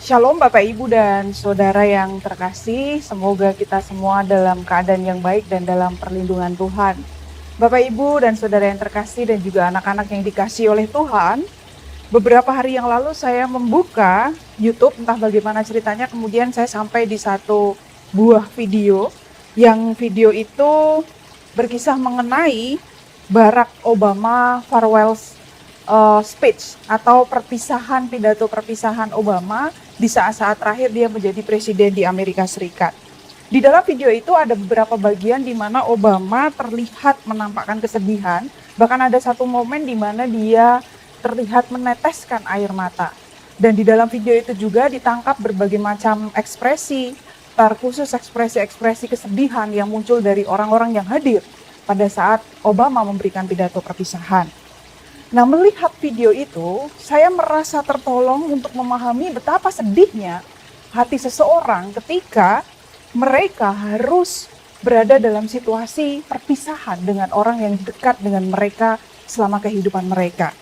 Shalom Bapak Ibu dan Saudara yang terkasih, semoga kita semua dalam keadaan yang baik dan dalam perlindungan Tuhan. Bapak Ibu dan Saudara yang terkasih dan juga anak-anak yang dikasihi oleh Tuhan, beberapa hari yang lalu saya membuka YouTube, entah bagaimana ceritanya, kemudian saya sampai di satu buah video, yang video itu berkisah mengenai Barack Obama farewell speech atau pidato perpisahan Obama di saat-saat terakhir dia menjadi presiden di Amerika Serikat. Di dalam video itu ada beberapa bagian di mana Obama terlihat menampakkan kesedihan, bahkan ada satu momen di mana dia terlihat meneteskan air mata. Dan di dalam video itu juga ditangkap berbagai macam ekspresi, terkhusus ekspresi-ekspresi kesedihan yang muncul dari orang-orang yang hadir pada saat Obama memberikan pidato perpisahan. Nah, melihat video itu, saya merasa tertolong untuk memahami betapa sedihnya hati seseorang ketika mereka harus berada dalam situasi perpisahan dengan orang yang dekat dengan mereka selama kehidupan mereka.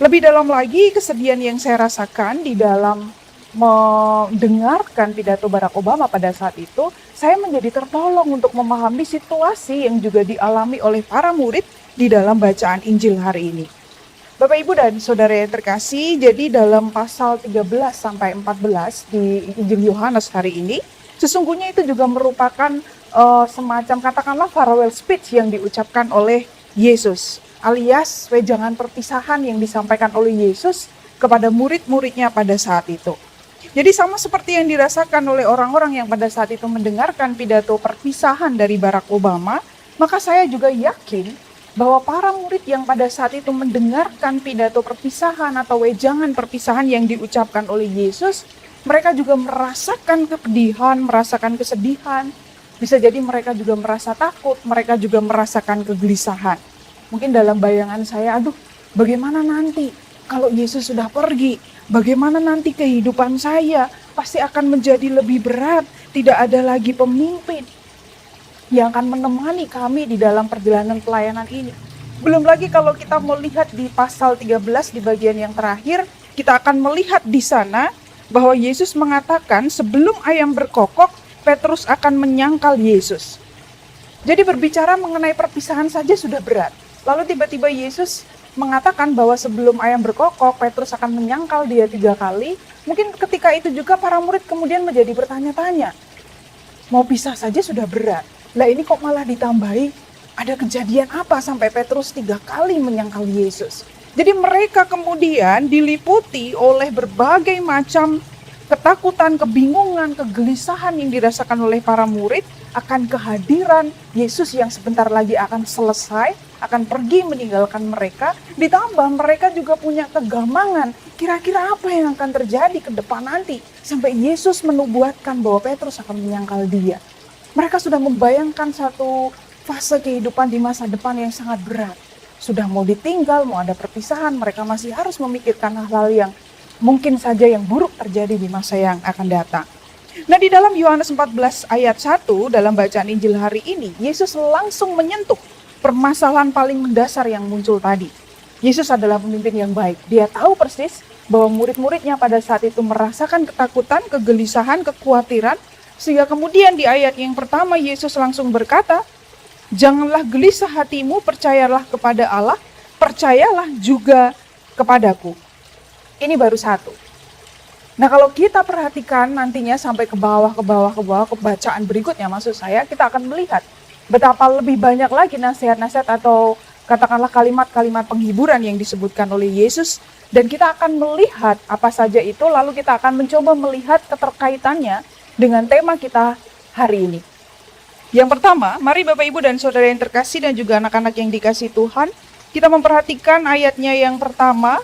Lebih dalam lagi, kesedihan yang saya rasakan di dalam mendengarkan pidato Barack Obama pada saat itu, saya menjadi tertolong untuk memahami situasi yang juga dialami oleh para murid di dalam bacaan Injil hari ini. Bapak Ibu dan Saudara yang terkasih, jadi dalam pasal 13 sampai 14 di Injil Yohanes hari ini, sesungguhnya itu juga merupakan semacam katakanlah farewell speech yang diucapkan oleh Yesus, alias wejangan perpisahan yang disampaikan oleh Yesus kepada murid-muridnya pada saat itu. Jadi sama seperti yang dirasakan oleh orang-orang yang pada saat itu mendengarkan pidato perpisahan dari Barack Obama, maka saya juga yakin bahwa para murid yang pada saat itu mendengarkan pidato perpisahan atau wejangan perpisahan yang diucapkan oleh Yesus, mereka juga merasakan kepedihan, merasakan kesedihan. Bisa jadi mereka juga merasa takut, mereka juga merasakan kegelisahan. Mungkin dalam bayangan saya, bagaimana nanti kalau Yesus sudah pergi? Bagaimana nanti kehidupan saya? Pasti akan menjadi lebih berat, tidak ada lagi pemimpin yang akan menemani kami di dalam perjalanan pelayanan ini. Belum lagi kalau kita melihat di pasal 13 di bagian yang terakhir, kita akan melihat di sana bahwa Yesus mengatakan sebelum ayam berkokok, Petrus akan menyangkal Yesus. Jadi berbicara mengenai perpisahan saja sudah berat. Lalu tiba-tiba Yesus mengatakan bahwa sebelum ayam berkokok, Petrus akan menyangkal dia 3 kali. Mungkin ketika itu juga para murid kemudian menjadi bertanya-tanya, mau pisah saja sudah berat. Lah ini kok malah ditambahi ada kejadian apa sampai Petrus 3 kali menyangkal Yesus. Jadi mereka kemudian diliputi oleh berbagai macam ketakutan, kebingungan, kegelisahan yang dirasakan oleh para murid akan kehadiran Yesus yang sebentar lagi akan selesai, akan pergi meninggalkan mereka. Ditambah mereka juga punya kegamangan, kira-kira apa yang akan terjadi ke depan nanti sampai Yesus menubuatkan bahwa Petrus akan menyangkal dia. Mereka sudah membayangkan satu fase kehidupan di masa depan yang sangat berat. Sudah mau ditinggal, mau ada perpisahan, mereka masih harus memikirkan hal-hal yang mungkin saja yang buruk terjadi di masa yang akan datang. Nah, di dalam Yohanes 14 ayat 1 dalam bacaan Injil hari ini, Yesus langsung menyentuh permasalahan paling mendasar yang muncul tadi. Yesus adalah pemimpin yang baik. Dia tahu persis bahwa murid-muridnya pada saat itu merasakan ketakutan, kegelisahan, kekhawatiran, sehingga kemudian di ayat yang pertama Yesus langsung berkata, janganlah gelisah hatimu, percayalah kepada Allah, percayalah juga kepadaku. Ini baru satu. Nah, kalau kita perhatikan nantinya sampai ke bawah ke bacaan berikutnya, maksud saya kita akan melihat betapa lebih banyak lagi nasihat-nasihat atau katakanlah kalimat-kalimat penghiburan yang disebutkan oleh Yesus. Dan kita akan melihat apa saja itu, lalu kita akan mencoba melihat keterkaitannya dengan tema kita hari ini. Yang pertama, mari Bapak Ibu dan Saudara yang terkasih dan juga anak-anak yang dikasihi Tuhan, kita memperhatikan ayatnya yang pertama.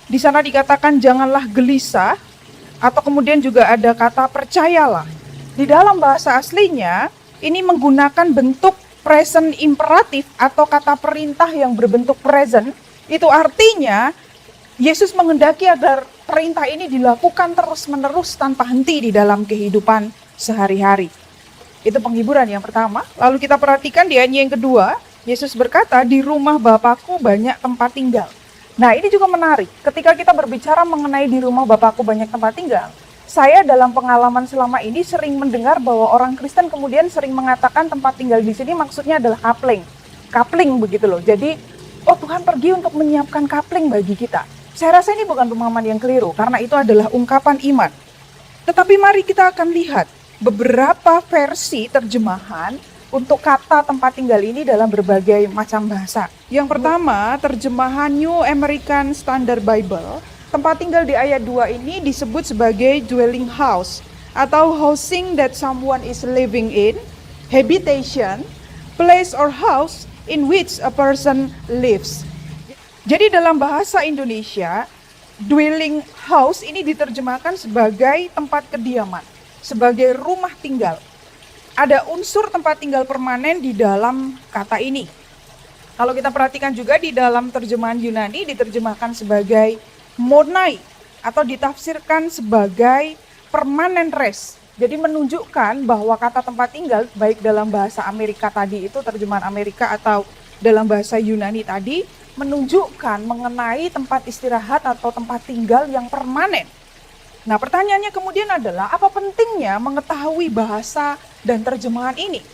Di sana dikatakan janganlah gelisah, atau kemudian juga ada kata percayalah. Di dalam bahasa aslinya, ini menggunakan bentuk present imperatif atau kata perintah yang berbentuk present. Itu artinya Yesus menghendaki agar perintah ini dilakukan terus-menerus tanpa henti di dalam kehidupan sehari-hari. Itu penghiburan yang pertama. Lalu kita perhatikan di ayat yang kedua, Yesus berkata, di rumah Bapakku banyak tempat tinggal. Nah, ini juga menarik. Ketika kita berbicara mengenai di rumah Bapakku banyak tempat tinggal, Saya dalam pengalaman selama ini sering mendengar bahwa orang Kristen kemudian sering mengatakan tempat tinggal di sini maksudnya adalah kapling. Kapling begitu loh. Jadi, oh Tuhan pergi untuk menyiapkan kapling bagi kita. Saya rasa ini bukan pemahaman yang keliru, karena itu adalah ungkapan iman. Tetapi mari kita akan lihat beberapa versi terjemahan untuk kata tempat tinggal ini dalam berbagai macam bahasa. Yang pertama, terjemahan New American Standard Bible. Tempat tinggal di ayat 2 ini disebut sebagai dwelling house atau housing that someone is living in, habitation, place or house in which a person lives. Jadi dalam bahasa Indonesia, dwelling house ini diterjemahkan sebagai tempat kediaman, sebagai rumah tinggal. Ada unsur tempat tinggal permanen di dalam kata ini. Kalau kita perhatikan juga di dalam terjemahan Yunani diterjemahkan sebagai monai atau ditafsirkan sebagai permanent rest. Jadi menunjukkan bahwa kata tempat tinggal baik dalam bahasa Amerika tadi itu terjemahan Amerika atau dalam bahasa Yunani tadi menunjukkan mengenai tempat istirahat atau tempat tinggal yang permanen. Nah, pertanyaannya kemudian adalah apa pentingnya mengetahui bahasa dan terjemahan ini?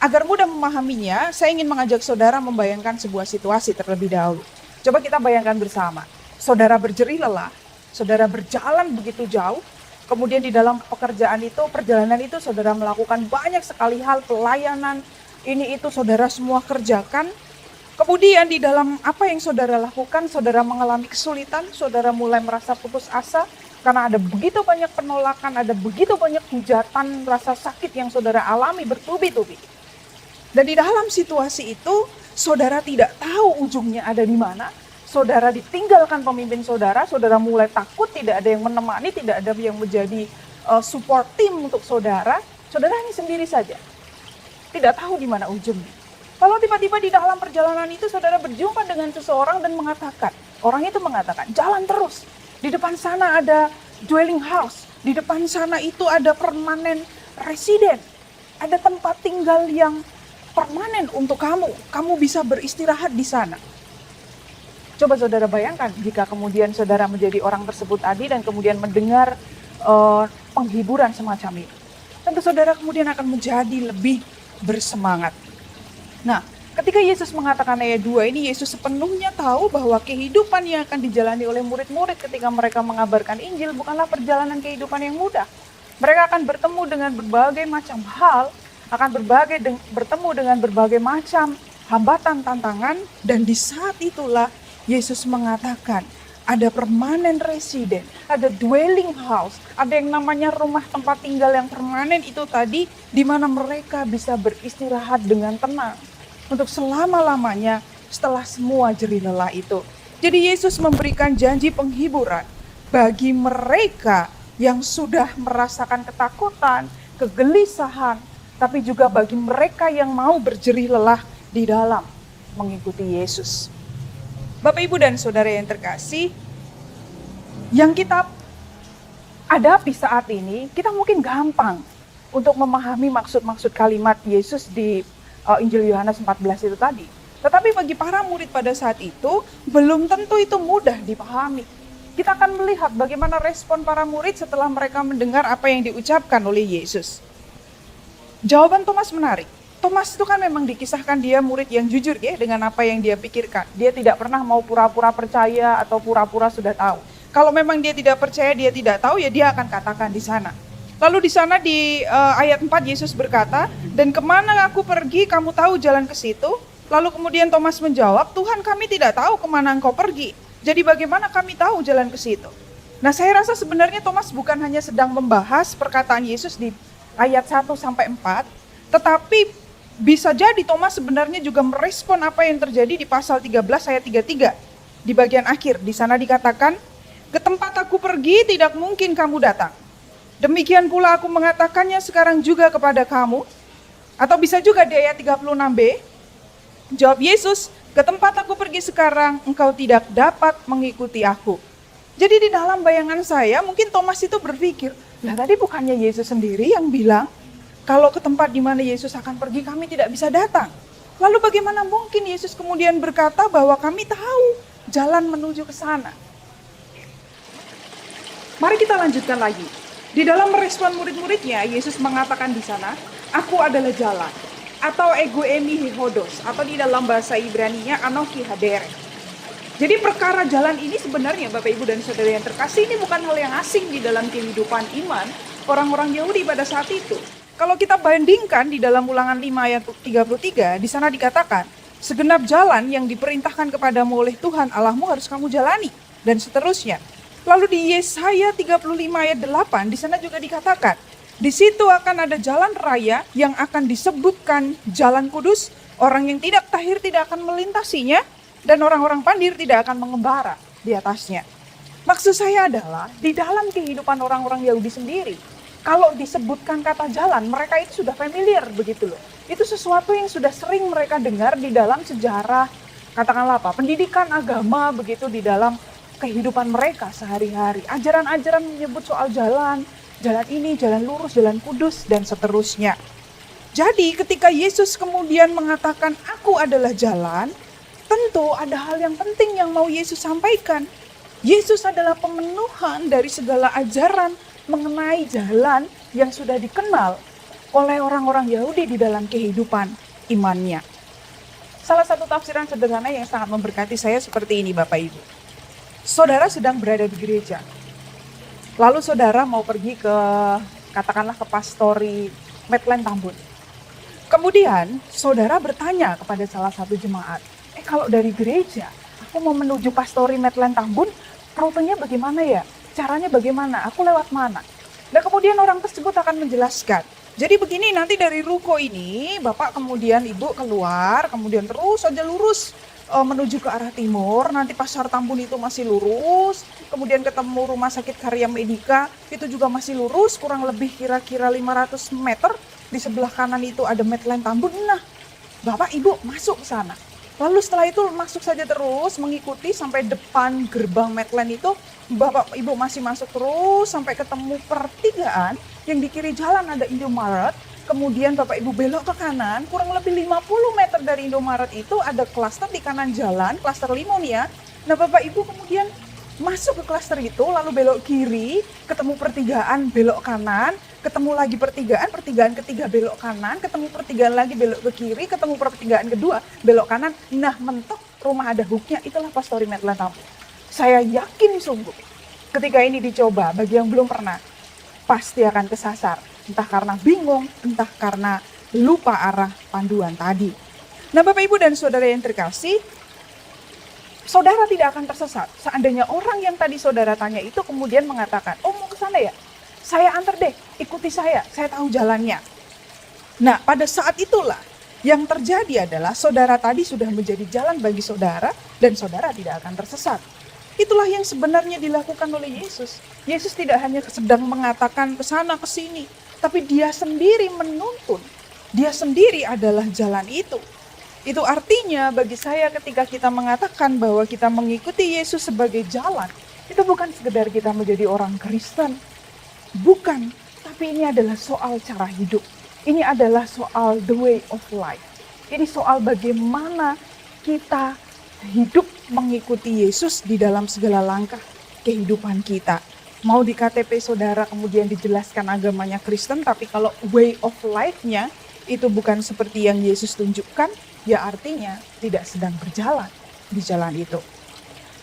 Agar mudah memahaminya, saya ingin mengajak saudara membayangkan sebuah situasi terlebih dahulu. Coba kita bayangkan bersama. Saudara berjerih lelah, saudara berjalan begitu jauh, kemudian di dalam pekerjaan itu, perjalanan itu saudara melakukan banyak sekali hal, pelayanan, ini itu saudara semua kerjakan. Kemudian di dalam apa yang saudara lakukan, saudara mengalami kesulitan, saudara mulai merasa putus asa, karena ada begitu banyak penolakan, ada begitu banyak hujatan, rasa sakit yang saudara alami bertubi-tubi. Dan di dalam situasi itu, saudara tidak tahu ujungnya ada di mana. Saudara ditinggalkan pemimpin saudara, saudara mulai takut, tidak ada yang menemani, tidak ada yang menjadi support team untuk saudara. Saudara hanya sendiri saja, tidak tahu di mana ujungnya. Kalau tiba-tiba di dalam perjalanan itu saudara berjumpa dengan seseorang dan mengatakan, orang itu mengatakan, jalan terus, di depan sana ada dwelling house, di depan sana itu ada permanent resident, ada tempat tinggal yang permanen untuk kamu bisa beristirahat di sana. Coba saudara bayangkan jika kemudian saudara menjadi orang tersebut tadi dan kemudian mendengar penghiburan semacam itu. Tentu saudara kemudian akan menjadi lebih bersemangat. Nah, ketika Yesus mengatakan ayat 2 ini, Yesus sepenuhnya tahu bahwa kehidupan yang akan dijalani oleh murid-murid ketika mereka mengabarkan Injil bukanlah perjalanan kehidupan yang mudah. Mereka akan bertemu dengan berbagai macam hal, akan bertemu dengan berbagai macam hambatan, tantangan, dan di saat itulah Yesus mengatakan ada permanent resident, ada dwelling house, ada yang namanya rumah tempat tinggal yang permanen itu tadi, di mana mereka bisa beristirahat dengan tenang untuk selama-lamanya setelah semua jerih lelah itu. Jadi Yesus memberikan janji penghiburan bagi mereka yang sudah merasakan ketakutan, kegelisahan, tapi juga bagi mereka yang mau berjerih lelah di dalam mengikuti Yesus. Bapak, Ibu, dan Saudara yang terkasih, yang kita hadapi saat ini, kita mungkin gampang untuk memahami maksud-maksud kalimat Yesus di Injil Yohanes 14 itu tadi. Tetapi bagi para murid pada saat itu, belum tentu itu mudah dipahami. Kita akan melihat bagaimana respon para murid setelah mereka mendengar apa yang diucapkan oleh Yesus. Jawaban Thomas menarik. Thomas itu kan memang dikisahkan dia murid yang jujur ya dengan apa yang dia pikirkan. Dia tidak pernah mau pura-pura percaya atau pura-pura sudah tahu. Kalau memang dia tidak percaya, dia tidak tahu, ya dia akan katakan di sana. Lalu di sana di ayat 4 Yesus berkata, dan kemana aku pergi kamu tahu jalan ke situ? Lalu kemudian Thomas menjawab, Tuhan kami tidak tahu kemana engkau pergi. Jadi bagaimana kami tahu jalan ke situ? Nah, saya rasa sebenarnya Thomas bukan hanya sedang membahas perkataan Yesus di ayat 1 sampai 4, tetapi bisa jadi Thomas sebenarnya juga merespon apa yang terjadi di pasal 13 ayat 33. Di bagian akhir, di sana dikatakan, ke tempat aku pergi tidak mungkin kamu datang. Demikian pula aku mengatakannya sekarang juga kepada kamu. Atau bisa juga di ayat 36b, jawab Yesus, ke tempat aku pergi sekarang engkau tidak dapat mengikuti aku. Jadi di dalam bayangan saya mungkin Thomas itu berpikir, lah tadi bukannya Yesus sendiri yang bilang, kalau ke tempat di mana Yesus akan pergi kami tidak bisa datang. Lalu bagaimana mungkin Yesus kemudian berkata bahwa kami tahu jalan menuju ke sana. Mari kita lanjutkan lagi. Di dalam merespon murid-muridnya, Yesus mengatakan di sana, "Aku adalah jalan," atau ego emi hodos, atau di dalam bahasa Ibrani-nya anoki hadere. Jadi perkara jalan ini sebenarnya Bapak Ibu dan Saudara yang terkasih, ini bukan hal yang asing di dalam kehidupan iman orang-orang Yahudi pada saat itu. Kalau kita bandingkan di dalam Ulangan 5 ayat 33, di sana dikatakan, "Segenap jalan yang diperintahkan kepadamu oleh Tuhan Allahmu harus kamu jalani," dan seterusnya. Lalu di Yesaya 35 ayat 8, di sana juga dikatakan, "Di situ akan ada jalan raya yang akan disebutkan jalan kudus, orang yang tidak tahir tidak akan melintasinya, dan orang-orang pandir tidak akan mengembara di atasnya." Maksud saya adalah, di dalam kehidupan orang-orang Yahudi sendiri, kalau disebutkan kata jalan, mereka itu sudah familiar begitu loh. Itu sesuatu yang sudah sering mereka dengar di dalam sejarah, katakanlah apa, pendidikan agama begitu di dalam kehidupan mereka sehari-hari. Ajaran-ajaran menyebut soal jalan, jalan ini, jalan lurus, jalan kudus, dan seterusnya. Jadi ketika Yesus kemudian mengatakan, "Aku adalah jalan," tentu ada hal yang penting yang mau Yesus sampaikan. Yesus adalah pemenuhan dari segala ajaran mengenai jalan yang sudah dikenal oleh orang-orang Yahudi di dalam kehidupan imannya. Salah satu tafsiran sederhana yang sangat memberkati saya seperti ini Bapak Ibu. Saudara sedang berada di gereja. Lalu saudara mau pergi ke, katakanlah ke pastori Medland Tambun. Kemudian saudara bertanya kepada salah satu jemaat, "Kalau dari gereja, aku mau menuju pastori Medland Tambun, rutenya bagaimana ya? Caranya bagaimana? Aku lewat mana?" Dan kemudian orang tersebut akan menjelaskan. Jadi begini, nanti dari ruko ini, Bapak kemudian Ibu keluar, kemudian terus saja lurus menuju ke arah timur, nanti pasar Tambun itu masih lurus, kemudian ketemu rumah sakit Karya Medika, itu juga masih lurus, kurang lebih kira-kira 500 meter, di sebelah kanan itu ada Medland Tambun. Nah, Bapak Ibu masuk ke sana. Lalu setelah itu masuk saja terus, mengikuti sampai depan gerbang Medland itu, Bapak Ibu masih masuk terus sampai ketemu pertigaan, yang di kiri jalan ada Indomaret. Kemudian Bapak Ibu belok ke kanan, kurang lebih 50 meter dari Indomaret itu ada klaster di kanan jalan, klaster Limonia. Nah Bapak Ibu kemudian masuk ke klaster itu, lalu belok kiri, ketemu pertigaan, belok kanan, ketemu lagi pertigaan ketiga belok kanan, ketemu pertigaan lagi belok ke kiri, ketemu pertigaan kedua belok kanan. Nah mentok rumah ada hooknya, itulah Pastori Medland Tambun. Saya yakin sungguh ketika ini dicoba, bagi yang belum pernah, pasti akan kesasar. Entah karena bingung, entah karena lupa arah panduan tadi. Nah Bapak Ibu dan Saudara yang terkasih, saudara tidak akan tersesat. Seandainya orang yang tadi saudara tanya itu kemudian mengatakan, "Oh mau ke sana ya? Saya antar deh, ikuti saya tahu jalannya." Nah pada saat itulah yang terjadi adalah saudara tadi sudah menjadi jalan bagi saudara dan saudara tidak akan tersesat. Itulah yang sebenarnya dilakukan oleh Yesus. Yesus tidak hanya sedang mengatakan ke sana ke sini, tapi dia sendiri menuntun. Dia sendiri adalah jalan itu. Itu artinya bagi saya ketika kita mengatakan bahwa kita mengikuti Yesus sebagai jalan, itu bukan sekedar kita menjadi orang Kristen. Bukan, tapi ini adalah soal cara hidup. Ini adalah soal the way of life. Ini soal bagaimana kita hidup mengikuti Yesus di dalam segala langkah kehidupan kita. Mau di KTP saudara kemudian dijelaskan agamanya Kristen, tapi kalau way of life-nya itu bukan seperti yang Yesus tunjukkan, ya artinya tidak sedang berjalan di jalan itu.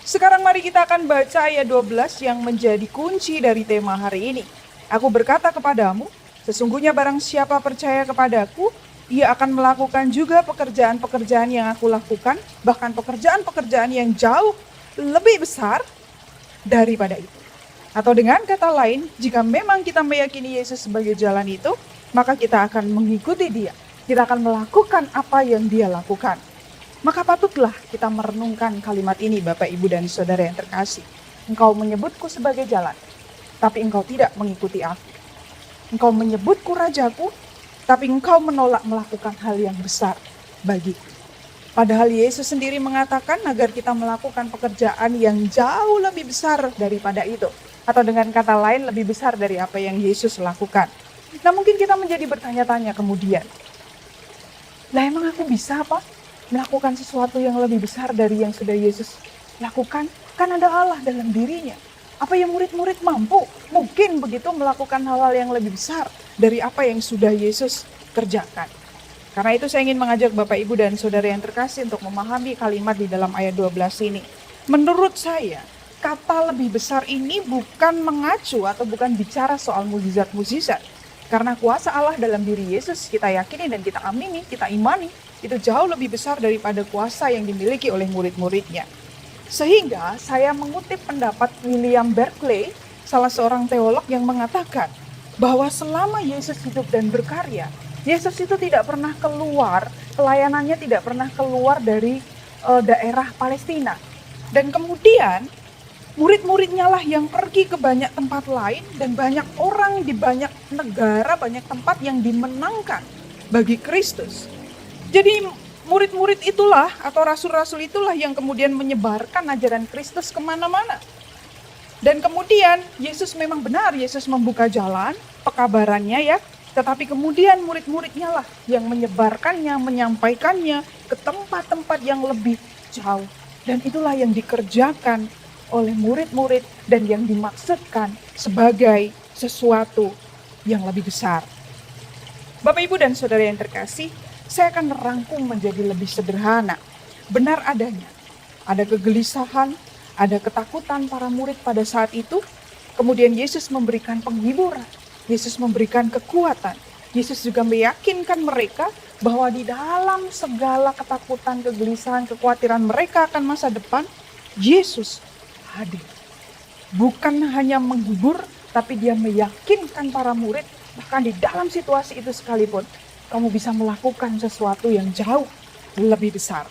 Sekarang mari kita akan baca ayat 12 yang menjadi kunci dari tema hari ini. "Aku berkata kepadamu, sesungguhnya barang siapa percaya kepadaku, ia akan melakukan juga pekerjaan-pekerjaan yang aku lakukan, bahkan pekerjaan-pekerjaan yang jauh lebih besar daripada itu." Atau dengan kata lain, jika memang kita meyakini Yesus sebagai jalan itu, maka kita akan mengikuti dia. Kita akan melakukan apa yang dia lakukan. Maka patutlah kita merenungkan kalimat ini Bapak Ibu dan Saudara yang terkasih. Engkau menyebutku sebagai jalan, tapi engkau tidak mengikuti aku. Engkau menyebutku rajaku, tapi engkau menolak melakukan hal yang besar bagiku. Padahal Yesus sendiri mengatakan agar kita melakukan pekerjaan yang jauh lebih besar daripada itu. Atau dengan kata lain lebih besar dari apa yang Yesus lakukan. Nah mungkin kita menjadi bertanya-tanya kemudian, lah emang aku bisa apa melakukan sesuatu yang lebih besar dari yang sudah Yesus lakukan? Kan ada Allah dalam dirinya. Apa yang murid-murid mampu mungkin begitu melakukan hal-hal yang lebih besar dari apa yang sudah Yesus kerjakan. Karena itu saya ingin mengajak Bapak, Ibu, dan Saudara yang terkasih untuk memahami kalimat di dalam ayat 12 ini. Menurut saya, kata lebih besar ini bukan mengacu atau bukan bicara soal mukjizat-mukjizat. Karena kuasa Allah dalam diri Yesus kita yakini dan kita amini, kita imani, itu jauh lebih besar daripada kuasa yang dimiliki oleh murid-muridnya. Sehingga saya mengutip pendapat William Barclay, salah seorang teolog yang mengatakan bahwa selama Yesus hidup dan berkarya, Yesus itu tidak pernah keluar, pelayanannya tidak pernah keluar dari daerah Palestina. Dan kemudian murid-muridnya lah yang pergi ke banyak tempat lain dan banyak orang di banyak negara, banyak tempat yang dimenangkan bagi Kristus. Jadi murid-murid itulah atau rasul-rasul itulah yang kemudian menyebarkan ajaran Kristus kemana-mana. Dan kemudian Yesus memang benar, Yesus membuka jalan, pekabarannya ya. Tetapi kemudian murid-muridnya lah yang menyebarkannya, menyampaikannya ke tempat-tempat yang lebih jauh. Dan itulah yang dikerjakan oleh murid-murid dan yang dimaksudkan sebagai sesuatu yang lebih besar. Bapak, Ibu, dan Saudara yang terkasih, saya akan merangkum menjadi lebih sederhana. Benar adanya, ada kegelisahan, ada ketakutan para murid pada saat itu. Kemudian Yesus memberikan penghiburan, Yesus memberikan kekuatan. Yesus juga meyakinkan mereka bahwa di dalam segala ketakutan, kegelisahan, kekhawatiran mereka akan masa depan, Yesus hadir. Bukan hanya menghibur, tapi dia meyakinkan para murid, bahkan di dalam situasi itu sekalipun, kamu bisa melakukan sesuatu yang jauh lebih besar.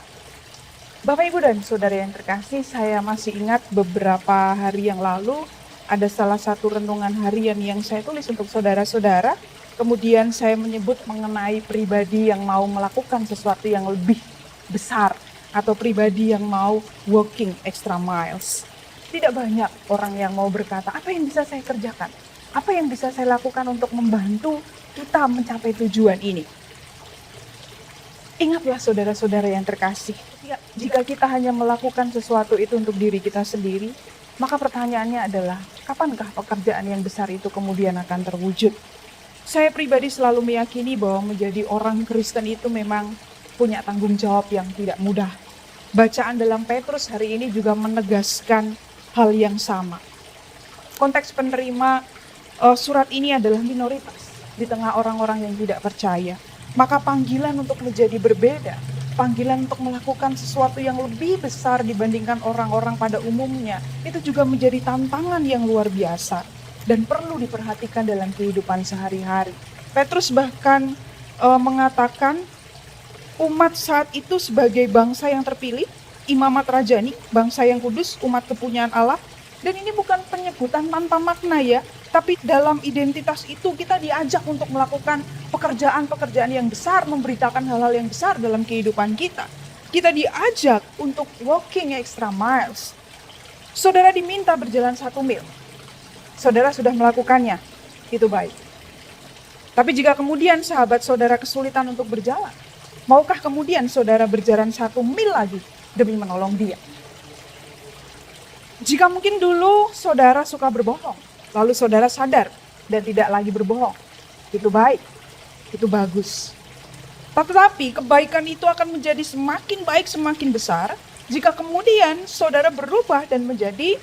Bapak, Ibu, dan Saudara yang terkasih, saya masih ingat beberapa hari yang lalu ada salah satu renungan harian yang saya tulis untuk saudara-saudara. Kemudian saya menyebut mengenai pribadi yang mau melakukan sesuatu yang lebih besar atau pribadi yang mau walking extra miles. Tidak banyak orang yang mau berkata, apa yang bisa saya kerjakan? Apa yang bisa saya lakukan untuk membantu kita mencapai tujuan ini? Ingatlah saudara-saudara yang terkasih, jika kita hanya melakukan sesuatu itu untuk diri kita sendiri, maka pertanyaannya adalah, kapankah pekerjaan yang besar itu kemudian akan terwujud? Saya pribadi selalu meyakini bahwa menjadi orang Kristen itu memang punya tanggung jawab yang tidak mudah. Bacaan dalam Petrus hari ini juga menegaskan hal yang sama. Konteks penerima surat ini adalah minoritas di tengah orang-orang yang tidak percaya. Maka panggilan untuk menjadi berbeda, panggilan untuk melakukan sesuatu yang lebih besar dibandingkan orang-orang pada umumnya, itu juga menjadi tantangan yang luar biasa dan perlu diperhatikan dalam kehidupan sehari-hari. Petrus bahkan mengatakan umat saat itu sebagai bangsa yang terpilih, imamat rajani, bangsa yang kudus, umat kepunyaan Allah. Dan ini bukan penyebutan tanpa makna ya, tapi dalam identitas itu kita diajak untuk melakukan pekerjaan-pekerjaan yang besar, memberitakan hal-hal yang besar dalam kehidupan kita. Kita diajak untuk walking extra miles. Saudara diminta berjalan 1 mil. Saudara sudah melakukannya, itu baik. Tapi jika kemudian sahabat saudara kesulitan untuk berjalan, maukah kemudian saudara berjalan 1 mil lagi demi menolong dia? Jika mungkin dulu saudara suka berbohong, lalu saudara sadar dan tidak lagi berbohong, itu baik, itu bagus. Tetapi kebaikan itu akan menjadi semakin baik, semakin besar, jika kemudian saudara berubah dan menjadi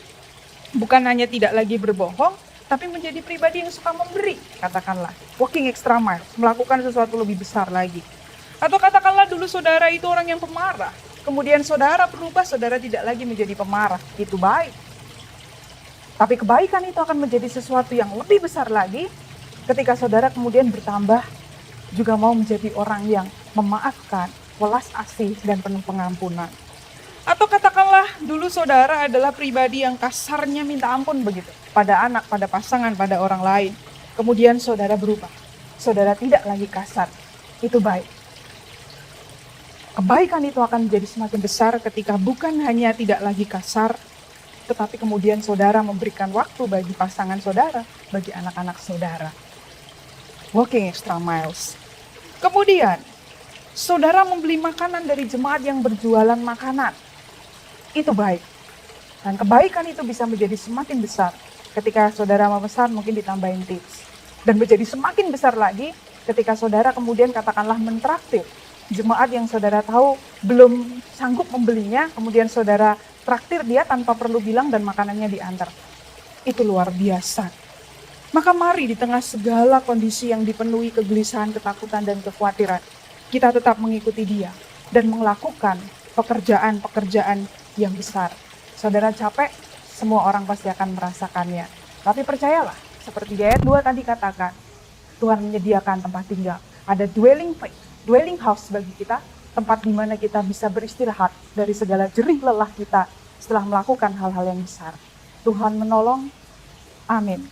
bukan hanya tidak lagi berbohong, tapi menjadi pribadi yang suka memberi, katakanlah, walking extra mile, melakukan sesuatu lebih besar lagi. Atau katakanlah dulu saudara itu orang yang pemarah, kemudian saudara berubah, saudara tidak lagi menjadi pemarah, itu baik. Tapi kebaikan itu akan menjadi sesuatu yang lebih besar lagi ketika saudara kemudian bertambah juga mau menjadi orang yang memaafkan, welas asih, dan penuh pengampunan. Atau katakanlah dulu saudara adalah pribadi yang kasarnya minta ampun begitu, pada anak, pada pasangan, pada orang lain. Kemudian saudara berubah, saudara tidak lagi kasar, itu baik. Kebaikan itu akan menjadi semakin besar ketika bukan hanya tidak lagi kasar, tetapi kemudian saudara memberikan waktu bagi pasangan saudara, bagi anak-anak saudara. Walking extra miles. Kemudian, saudara membeli makanan dari jemaat yang berjualan makanan. Itu baik. Dan kebaikan itu bisa menjadi semakin besar Ketika saudara memesan mungkin ditambahin tips. Dan menjadi semakin besar lagi ketika saudara kemudian katakanlah mentraktir jemaat yang saudara tahu belum sanggup membelinya, kemudian saudara traktir dia tanpa perlu bilang dan makanannya diantar. Itu luar biasa. Maka mari di tengah segala kondisi yang dipenuhi kegelisahan, ketakutan, dan kekhawatiran, kita tetap mengikuti dia dan melakukan pekerjaan-pekerjaan yang besar. Saudara capek, semua orang pasti akan merasakannya. Tapi percayalah, seperti di ayat 2 tadi katakan, Tuhan menyediakan tempat tinggal. Ada dwelling place, dwelling house bagi kita, tempat di mana kita bisa beristirahat dari segala jerih lelah kita setelah melakukan hal-hal yang besar. Tuhan menolong. Amin.